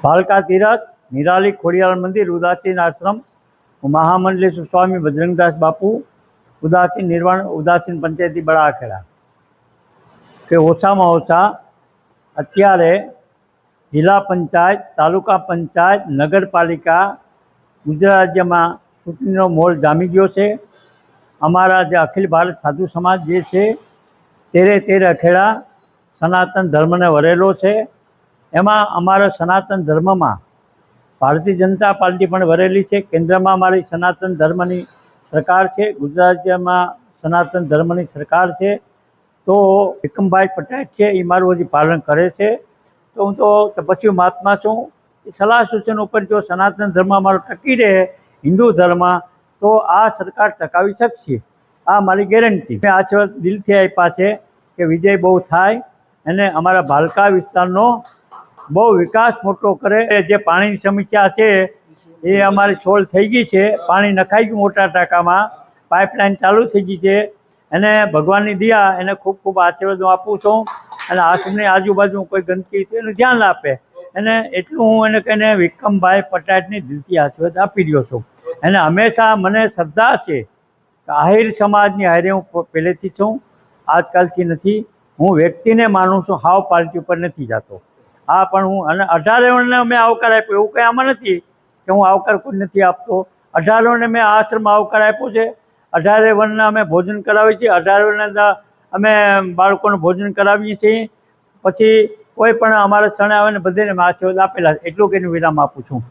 ભાલકા તીરથ, નિરાલી ખોડિયાર મંદિર, ઉદાસીન આશ્રમ, મહામંડલેશ્વર સ્વામી, બજરંગદાસ બાપુ, ઉદાસીન નિર્વાણ, ઉદાસીન પંચાયતી બળાખેડા કે ઓછામાં ઓછા અત્યારે જિલ્લા પંચાયત, તાલુકા પંચાયત, નગરપાલિકા ગુજરાત રાજ્યમાં ચૂંટણીનો મોલ જામી ગયો છે. અમારા જે અખિલ ભારત સાધુ સમાજ જે છે 13 અખેડા સનાતન ધર્મને વરેલો છે. એમાં અમારા સનાતન ધર્મમાં ભારતીય જનતા પાર્ટી પણ વરેલી છે. કેન્દ્રમાં અમારી સનાતન ધર્મની સરકાર છે, ગુજરાત રાજ્યમાં સનાતન ધર્મની સરકાર છે. તો વિક્રમભાઈ પટેલ છે એ મારું હજી પાલન કરે છે. તો હું તો તપસ્વી મહાત્મા છું. સલાહ સૂચન ઉપર જો સનાતન ધર્મ અમારો ટકી રહે, હિન્દુ ધર્મ, તો આ સરકાર ટકાવી શકશે. આ મારી ગેરંટી. મેં આશીર્વાદ દિલથી આપ્યા છે કે વિજય બહુ થાય અને અમારા ભાલકા વિસ્તારનો બહુ વિકાસ મોટો કરે. જે પાણીની સમસ્યા છે એ અમારી સોલ્વ થઈ ગઈ છે. પાણી નખાઈ ગયું મોટા ટાંકામાં, પાઇપલાઇન ચાલુ થઈ ગઈ છે. અને ભગવાનની દયા એને ખૂબ ખૂબ આશીર્વાદ હું આપું છું. અને આશ્રમની આજુબાજુ કોઈ ગંદકી એનું ધ્યાન આપે અને એટલું હું એને કહીને વિક્રમભાઈ પટેલની દિલથી આશીર્વાદ આપી રહ્યો છું. અને હંમેશા મને શ્રદ્ધા છે કે આહિર સમાજની હારે હું પહેલેથી છું, આજકાલથી નથી. હું વ્યક્તિને માનું છું, હાવ પાર્ટી ઉપર નથી જતો. હા, પણ હું અને 18 વર્ષને મેં આવકાર આપ્યો, એવું કંઈ આમાં નથી કે હું આવકાર કોઈ નથી આપતો. 18 વર્ષને મેં આશ્રમમાં આવકાર આપ્યો છે. 18 વર્ષના અમે ભોજન કરાવીએ છીએ. 18 વર્ષના અમે બાળકોને ભોજન કરાવીએ છીએ. પછી કોઈ પણ અમારા સણે આવે ને બધાને આશીર્વાદ આપેલા. એટલું કહીને વિરામ આપું છું.